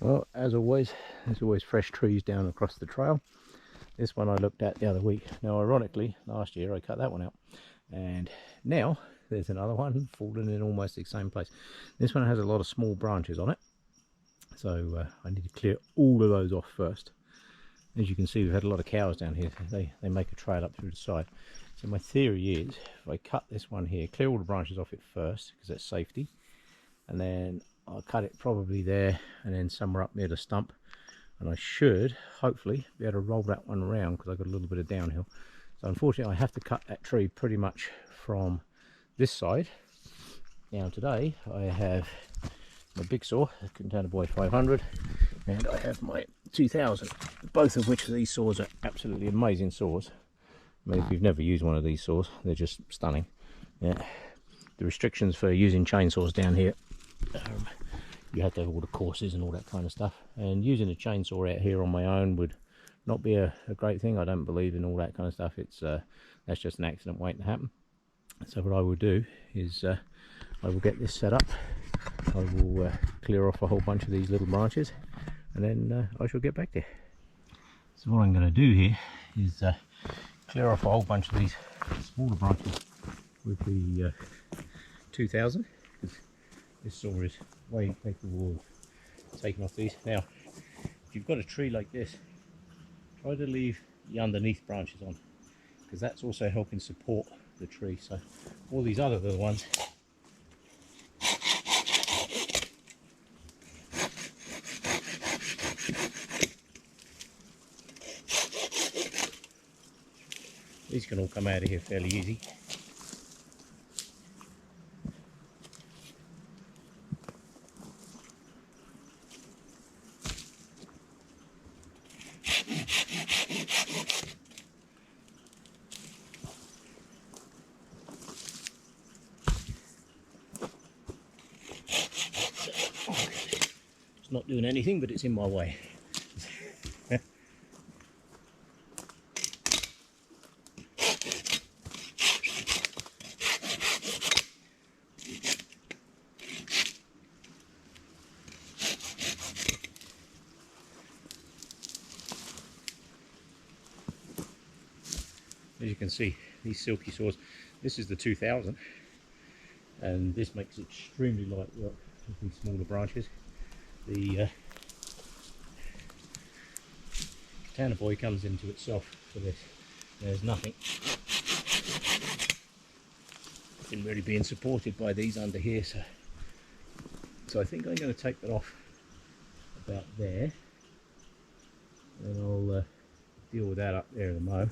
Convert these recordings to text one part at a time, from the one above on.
Well, as always, there's always fresh trees down across the trail. This one I looked at the other week. Now, ironically, last year I cut that one out, and now there's another one fallen in almost the same place. This one has a lot of small branches on it, so I need to clear all of those off first. As you can see, we've had a lot of cows down here. They make a trail up through the side. So my theory is, if I cut this one here, clear all the branches off it first, because that's safety, and then I'll cut it probably there and then somewhere up near the stump, and I should hopefully be able to roll that one around because I've got a little bit of downhill. So unfortunately I have to cut that tree pretty much from this side. Now today I have my big saw, Katanaboy 500, and I have my 2000, both of which these saws are absolutely amazing saws. I mean, if you've never used one of these saws, they're just stunning. Yeah. The restrictions for using chainsaws down here, you have to have all the courses and all that kind of stuff, and using a chainsaw out here on my own would not be a great thing. I don't believe in all that kind of stuff. It's that's just an accident waiting to happen. So what I will do is I will get this set up. I will clear off a whole bunch of these little branches, and then I shall get back there. So what I'm going to do here is clear off a whole bunch of these smaller branches with the 2000, because this saw is way capable of taking off these. Now, if you've got a tree like this, try to leave the underneath branches on, because that's also helping support the tree. So all these other little ones, these can all come out of here fairly easy. It's not doing anything, but it's in my way. As you can see, these silky saws, this is the 2000, and this makes it extremely light work with these smaller branches. The Katanaboy comes into itself for this. There's nothing been really being supported by these under here, so I think I'm going to take that off about there, and I'll deal with that up there in the mow.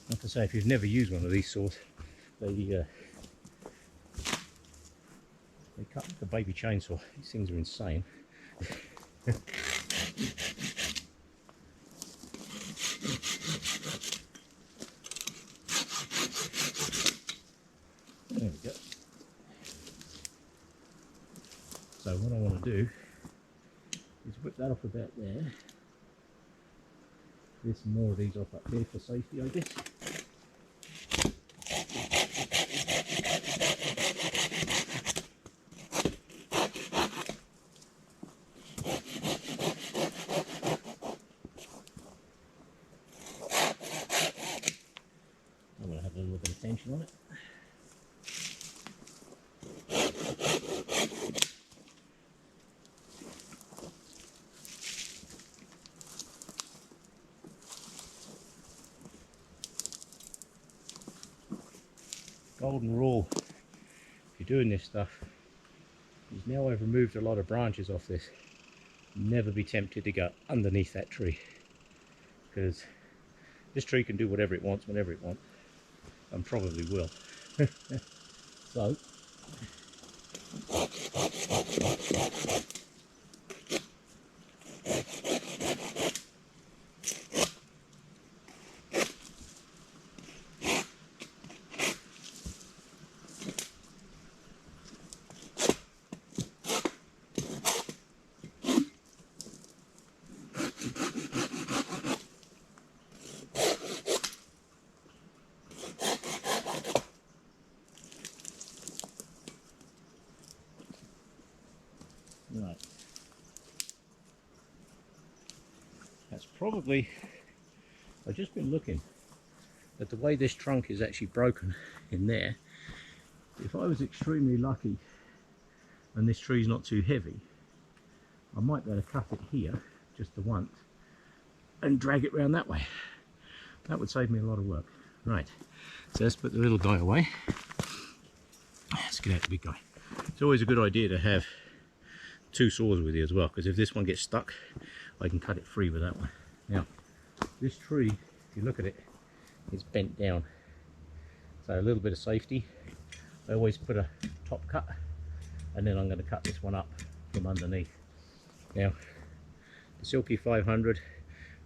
Like I say, if you've never used one of these saws, they cut like a baby chainsaw. These things are insane. There we go. So what I want to do is whip that off about there. There's some more of these off up here for safety, I guess. I'm going to have a little bit of tension on it. Golden rule if you're doing this stuff is, now I've removed a lot of branches off this, never be tempted to go underneath that tree, because this tree can do whatever it wants whenever it wants, and probably will. So Right. That's probably, I've just been looking at the way this trunk is actually broken in there. If I was extremely lucky and this tree's not too heavy, I might be able to cut it here just the once and drag it round that way. That would save me a lot of work. Right, so let's put the little guy away. Let's get out the big guy. It's always a good idea to have two saws with you as well, because if this one gets stuck, I can cut it free with that one. Now, this tree, if you look at it, it's bent down. So a little bit of safety. I always put a top cut, and then I'm going to cut this one up from underneath. Now, the Silky 500,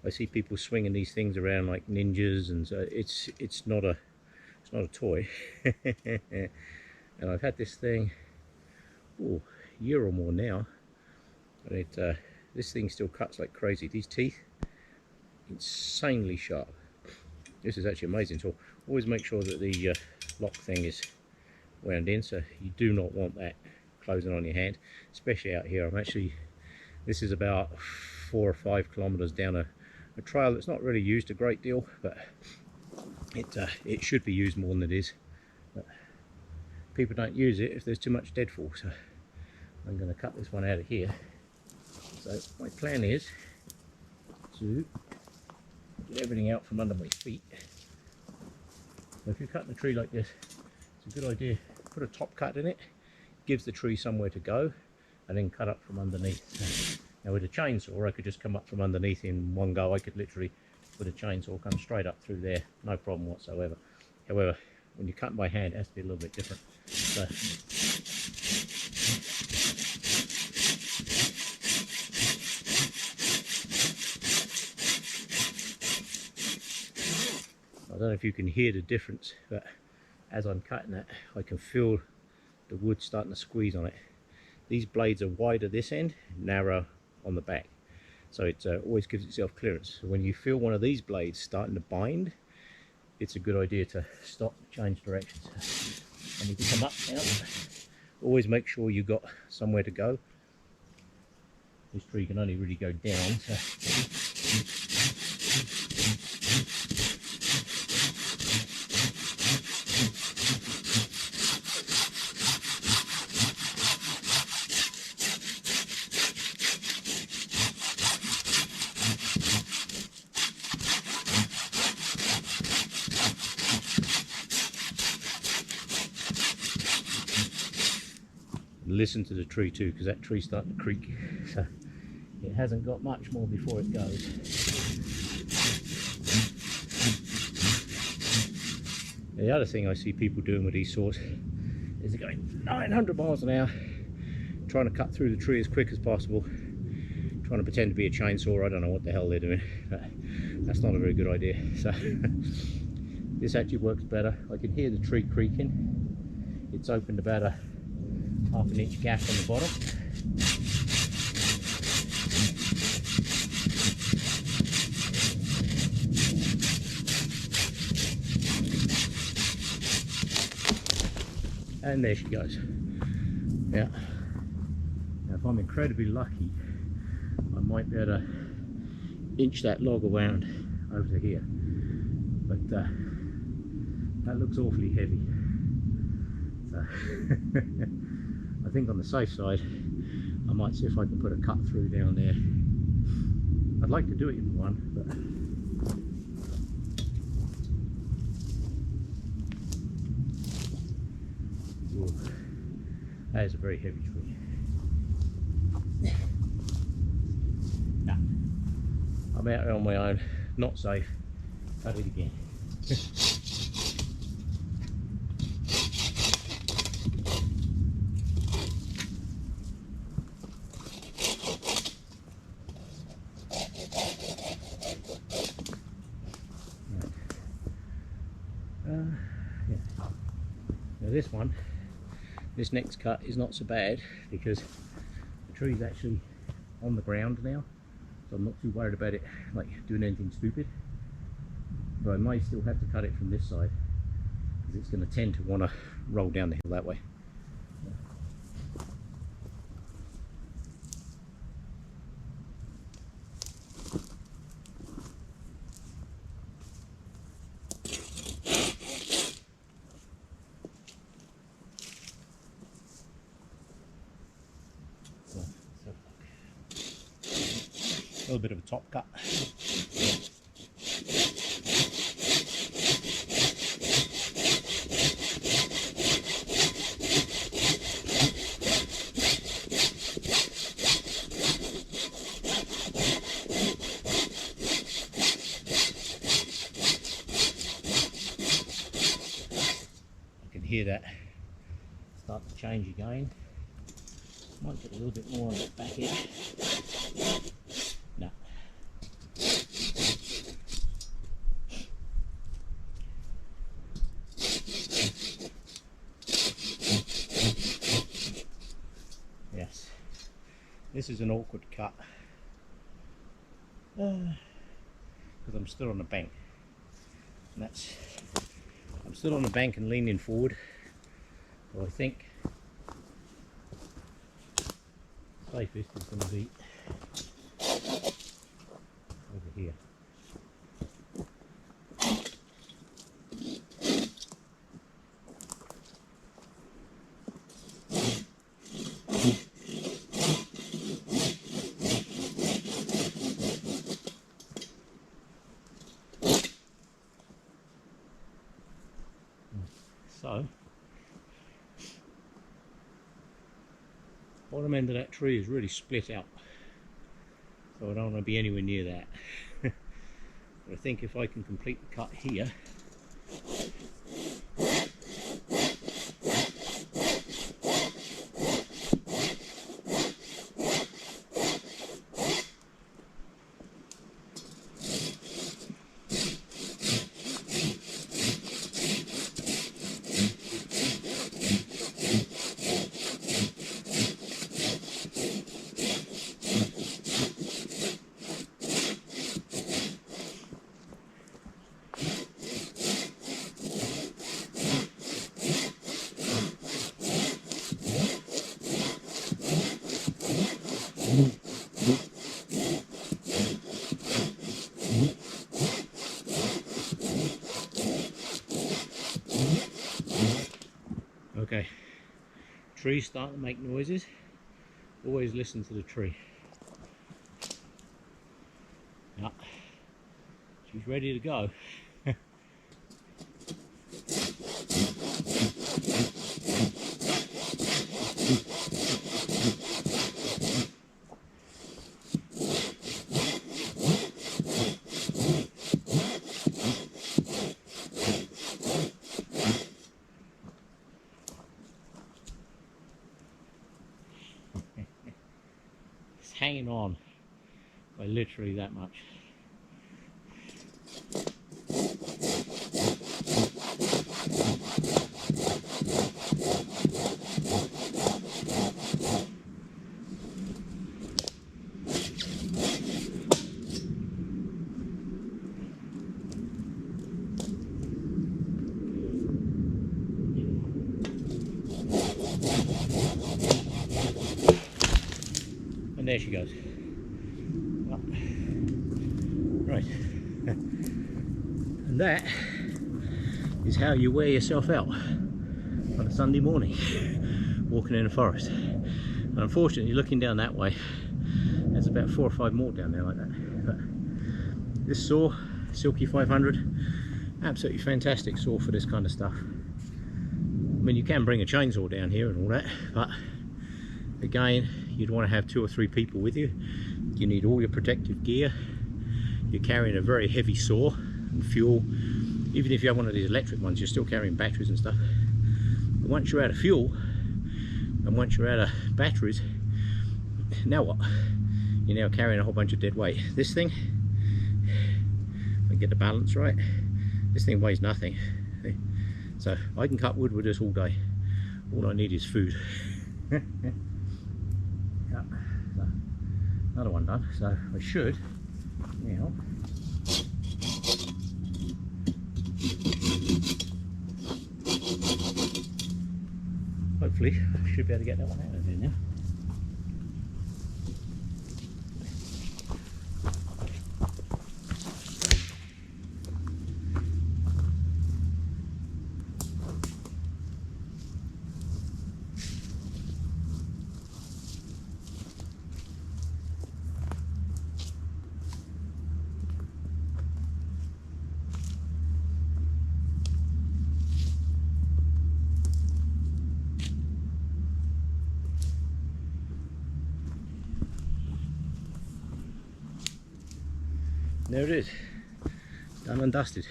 I see people swinging these things around like ninjas, and so it's not a toy. And I've had this thing a year or more now, and this thing still cuts like crazy. These teeth, insanely sharp. This is actually amazing. So always make sure that the lock thing is wound in, so you do not want that closing on your hand, especially out here. This is about 4 or 5 kilometers down a trail that's not really used a great deal, but it should be used more than it is. But people don't use it if there's too much deadfall, so I'm going to cut this one out of here. So my plan is to get everything out from under my feet. So if you're cutting a tree like this, it's a good idea, put a top cut in it, gives the tree somewhere to go, and then cut up from underneath. Now with a chainsaw, I could just come up from underneath in one go. I could literally with a chainsaw come straight up through there, no problem whatsoever. However, when you cut by hand, it has to be a little bit different. So I don't know if you can hear the difference, but as I'm cutting it, I can feel the wood starting to squeeze on it. These blades are wider this end, narrow on the back, so it always gives itself clearance. So when you feel one of these blades starting to bind, it's a good idea to stop, change directions. And you can come up now. Always make sure you've got somewhere to go. This tree can only really go down, so listen to the tree too, because that tree's starting to creak, so it hasn't got much more before it goes. The other thing I see people doing with these saws is they're going 900 miles an hour, trying to cut through the tree as quick as possible, trying to pretend to be a chainsaw. I don't know what the hell they're doing, but that's not a very good idea. So this actually works better. I can hear the tree creaking. It's opened about a half-an-inch gap on the bottom. And there she goes. Yeah. Now if I'm incredibly lucky, I might be able to inch that log around over to here. But that looks awfully heavy. So I think on the safe side, I might see if I can put a cut through down there. I'd like to do it in one, but ooh, that is a very heavy tree. No, I'm out on my own, not safe. Cut it again. Now this next cut is not so bad because the tree's actually on the ground now, so I'm not too worried about it like doing anything stupid. But I may still have to cut it from this side because it's going to tend to want to roll down the hill that way. little bit of a top cut. Hear that start to change again. Might get a little bit more on that back edge. No. Yes, this is an awkward cut because I'm still on the bank, and I'm still on the bank and leaning forward, so I think safest is going to be over here. So, bottom end of that tree is really split out, so I don't want to be anywhere near that. But I think if I can complete the cut here, okay, trees start to make noises. Always listen to the tree. Yeah, she's ready to go. Hanging on by literally that much. And there she goes. Right. And that is how you wear yourself out on a Sunday morning, walking in the forest. And unfortunately, looking down that way, there's about 4 or 5 more down there like that. But this saw, Silky 500, absolutely fantastic saw for this kind of stuff. I mean, you can bring a chainsaw down here and all that, but again, you'd want to have 2 or 3 people with you. You need all your protective gear. You're carrying a very heavy saw and fuel. Even if you have one of these electric ones, you're still carrying batteries and stuff. But once you're out of fuel and once you're out of batteries, now what? You're now carrying a whole bunch of dead weight. This thing, if I get the balance right, this thing weighs nothing. So I can cut wood with this all day. All I need is food. Yeah, so another one done. So I should now hopefully I should be able to get that one out of there now. There it is, done and dusted.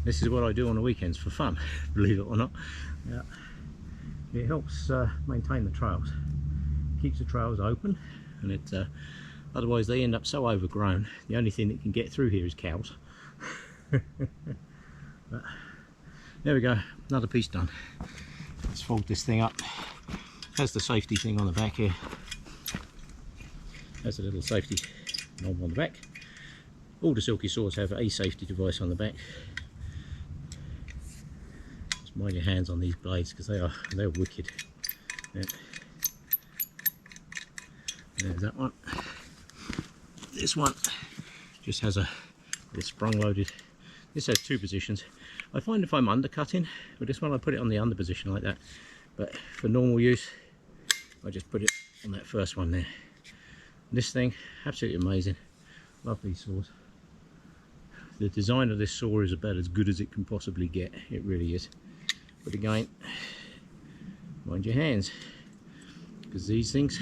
This is what I do on the weekends for fun, believe it or not. Yeah. It helps maintain the trails, keeps the trails open, and it otherwise they end up so overgrown. The only thing that can get through here is cows. But there we go, another piece done. Let's fold this thing up. Has the safety thing on the back here. Has a little safety knob on the back. All the silky saws have a safety device on the back. Just mind your hands on these blades because they're wicked. Yeah. There's that one. This one just has a sprung loaded. This has two positions. I find if I'm undercutting with this one, I put it on the under position like that. But for normal use, I just put it on that first one there. This thing, absolutely amazing. Love these saws. The design of this saw is about as good as it can possibly get. It really is. But again, mind your hands, because these things,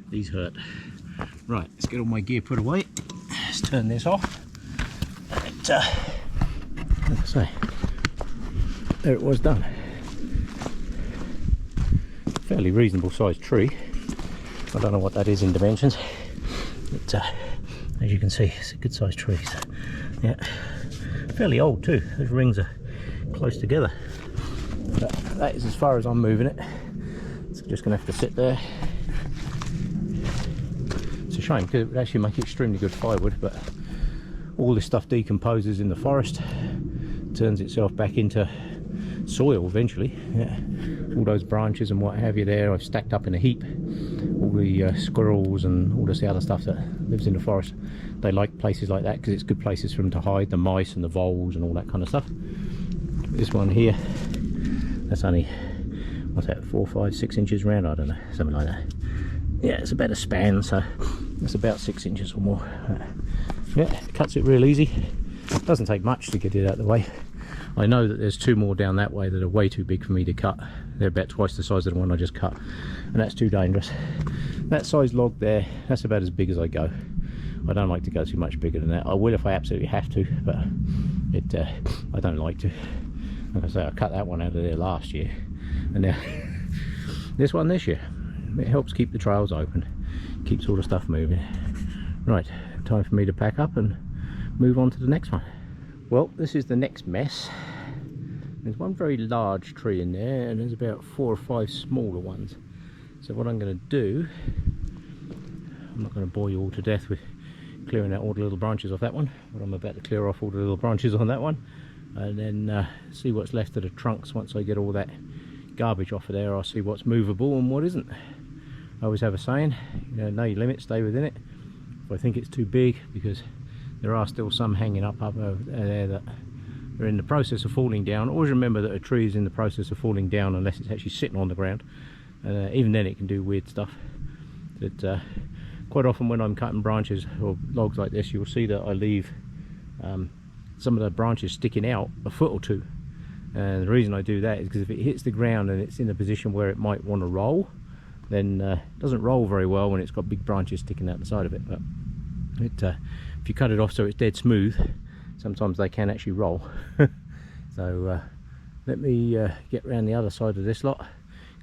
these hurt. Right, let's get all my gear put away. Let's turn this off. And, like I say, there it was done. Fairly reasonable sized tree. I don't know what that is in dimensions, but as you can see, it's a good sized tree. So, yeah, fairly old too. Those rings are close together. But that is as far as I'm moving it. It's just going to have to sit there. It's a shame because it would actually make extremely good firewood, but all this stuff decomposes in the forest, turns itself back into soil eventually. Yeah. All those branches and what have you there I've stacked up in a heap. All the squirrels and all this other stuff that lives in the forest, they like places like that because it's good places for them to hide, the mice and the voles and all that kind of stuff. This one here, that's only, what's that, 4, 5, 6 inches round, I don't know, something like that. Yeah, it's about a span, so it's about 6 inches or more. Yeah, it cuts it real easy. Doesn't take much to get it out of the way. I know that there's two more down that way that are way too big for me to cut. They're about twice the size of the one I just cut, and that's too dangerous. That size log there, that's about as big as I go. I don't like to go too much bigger than that. I will if I absolutely have to, but I don't like to. Like I say, I cut that one out of there last year, and now this one this year. It helps keep the trails open, keeps all the stuff moving. Right, time for me to pack up and move on to the next one. Well, this is the next mess. There's one very large tree in there, and there's about 4 or 5 smaller ones. So what I'm going to do, I'm not going to bore you all to death with clearing out all the little branches off that one, but I'm about to clear off all the little branches on that one, and then see what's left of the trunks. Once I get all that garbage off of there, I'll see what's movable and what isn't. I always have a saying, you know your limit, stay within it. If I think it's too big, because there are still some hanging up over there that are in the process of falling down. Always remember that a tree is in the process of falling down unless it's actually sitting on the ground. Even then it can do weird stuff. But quite often when I'm cutting branches or logs like this, you'll see that I leave some of the branches sticking out a foot or two. And the reason I do that is because if it hits the ground and it's in a position where it might want to roll, then it doesn't roll very well when it's got big branches sticking out the side of it. But if you cut it off so it's dead smooth, sometimes they can actually roll. So let me get around the other side of this lot,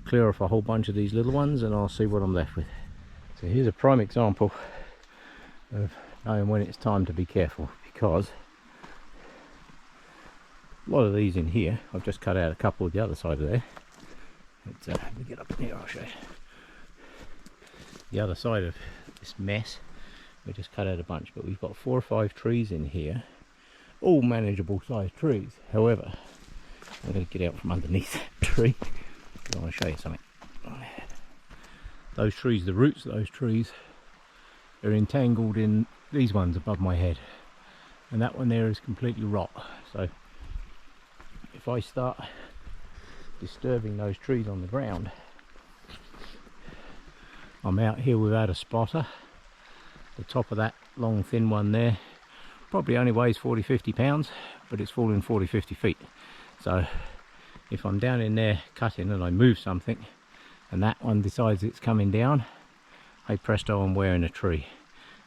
clear off a whole bunch of these little ones, and I'll see what I'm left with. So here's a prime example of knowing when it's time to be careful, because a lot of these in here, I've just cut out a couple of the other side of there. Let me get up in here, I'll show you. The other side of this mess, we just cut out a bunch, but we've got 4 or 5 trees in here, all manageable sized trees. However, I'm going to get out from underneath that tree. I want to show you something. Those trees, the roots of those trees are entangled in these ones above my head, and that one there is completely rot. So if I start disturbing those trees on the ground, I'm out here without a spotter. The top of that long thin one there probably only weighs 40-50 pounds, but it's falling 40-50 feet. So if I'm down in there cutting and I move something and that one decides it's coming down, hey presto, I'm wearing a tree.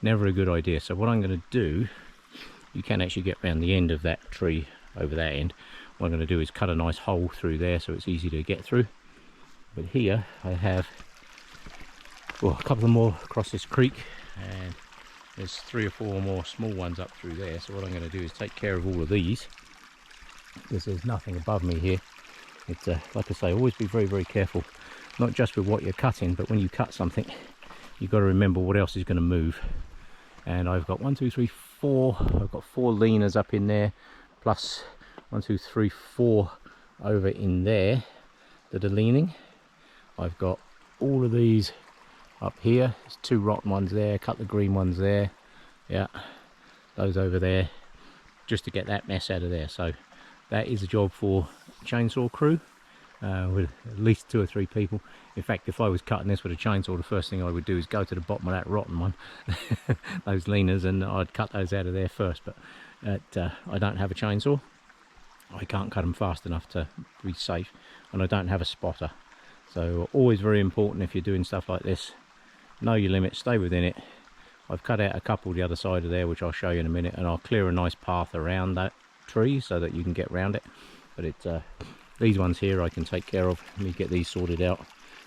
never a good idea. So what I'm going to do, you can actually get around the end of that tree over that end. What I'm going to do is cut a nice hole through there so it's easy to get through. But here I have, well, a couple more across this creek, and there's 3 or 4 more small ones up through there. So what I'm going to do is take care of all of these, because there's nothing above me here. It's like I say, always be very, very careful, not just with what you're cutting, but when you cut something, you've got to remember what else is going to move. And I've got 1, 2, 3, 4. I've got 4 leaners up in there, plus 1, 2, 3, 4 over in there that are leaning. I've got all of these up here. There's 2 rotten ones there, a couple of green ones there. Yeah, those over there, just to get that mess out of there. So that is a job for a chainsaw crew, with at least 2 or 3 people. In fact, if I was cutting this with a chainsaw, the first thing I would do is go to the bottom of that rotten one, those leaners, and I'd cut those out of there first. But I don't have a chainsaw. I can't cut them fast enough to be safe, and I don't have a spotter. So always very important if you're doing stuff like this, know your limit, stay within it. I've cut out a couple the other side of there, which I'll show you in a minute, and I'll clear a nice path around that tree so that you can get around it. But it's these ones here I can take care of. Let me get these sorted out.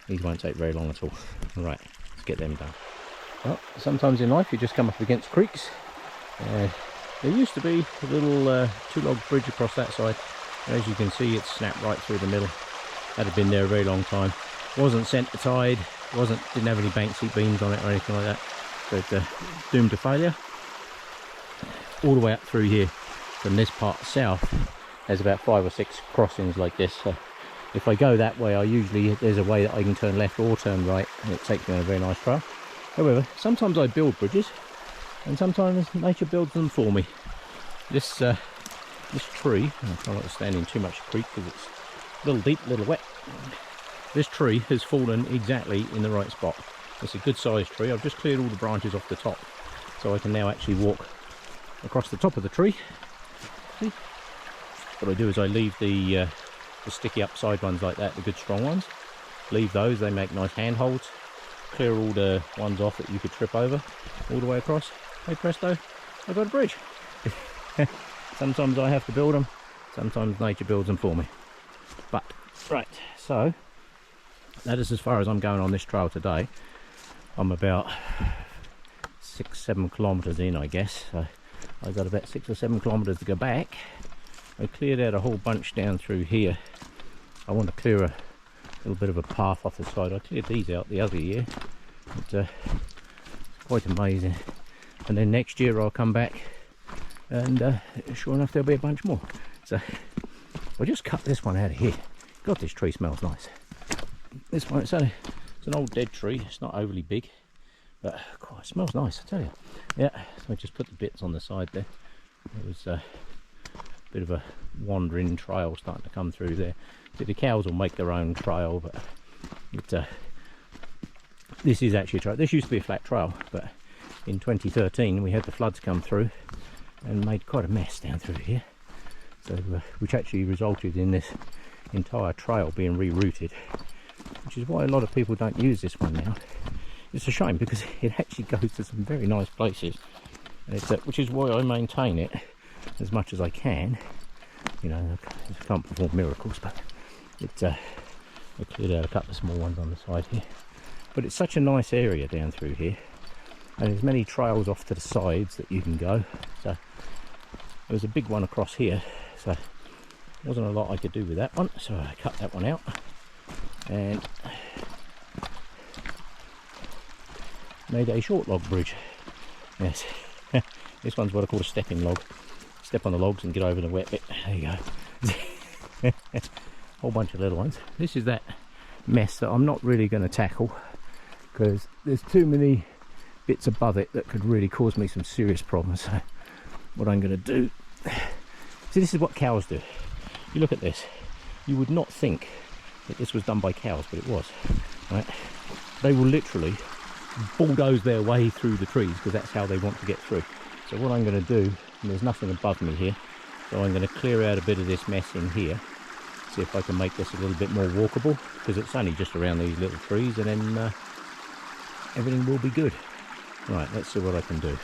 These won't take very long at all. Right, let's get them done. Well, sometimes in life you just come up against creeks. There used to be a little 2-log bridge across that side. As you can see, it's snapped right through the middle. That had been there a very long time. Wasn't centre tide, didn't have any bank seat beams on it or anything like that. But doomed to failure. All the way up through here, from this part south, there's about 5 or 6 crossings like this. So if I go that way, there's a way that I can turn left or turn right, and it takes me on a very nice trail. However, sometimes I build bridges, and sometimes nature builds them for me. This tree, I try not to stand in too much creek because it's a little deep, a little wet. This tree has fallen exactly in the right spot. It's a good sized tree. I've just cleared all the branches off the top, so I can now actually walk across the top of the tree. See? What I do is I leave the sticky up side ones like that, the good strong ones. Leave those, they make nice handholds. Clear all the ones off that you could trip over all the way across. Hey presto, I've got a bridge. Sometimes I have to build them, sometimes nature builds them for me. But, right, so that is as far as I'm going on this trail today. I'm about 6-7 kilometres in, I guess. So I've got about 6 or 7 kilometres to go back. I cleared out a whole bunch down through here. I want to clear a little bit of a path off the side. I cleared these out the other year. It's quite amazing. And then next year I'll come back, and sure enough there'll be a bunch more. So I'll just cut this one out of here. God, this tree smells nice. This one, it's an old dead tree. It's not overly big, but God, it smells nice, I tell you. Yeah, so I just put the bits on the side there. It was a bit of a wandering trail starting to come through there. So the cows will make their own trail, but this is actually a trail. This used to be a flat trail, but in 2013 we had the floods come through and made quite a mess down through here. So which actually resulted in this entire trail being rerouted, which is why a lot of people don't use this one now. It's a shame because it actually goes to some very nice places, and it's, which is why I maintain it as much as I can. You know, I can't perform miracles, but it's I cleared out a couple of small ones on the side here. But it's such a nice area down through here, and there's many trails off to the sides that you can go. So there was a big one across here, so there wasn't a lot I could do with that one, so I cut that one out and made a short log bridge. Yes, this one's what I call a stepping log. Step on the logs and get over the wet bit. There you go. Whole bunch of little ones. This is that mess that I'm not really going to tackle because there's too many bits above it that could really cause me some serious problems. So what I'm going to do, see, this is what cows do. You look at this, you would not think that this was done by cows, but it was. Right? They will literally bulldoze their way through the trees because that's how they want to get through. So what I'm going to do, and there's nothing above me here, so I'm going to clear out a bit of this mess in here, see if I can make this a little bit more walkable, because it's only just around these little trees, and then everything will be good. Right, let's see what I can do.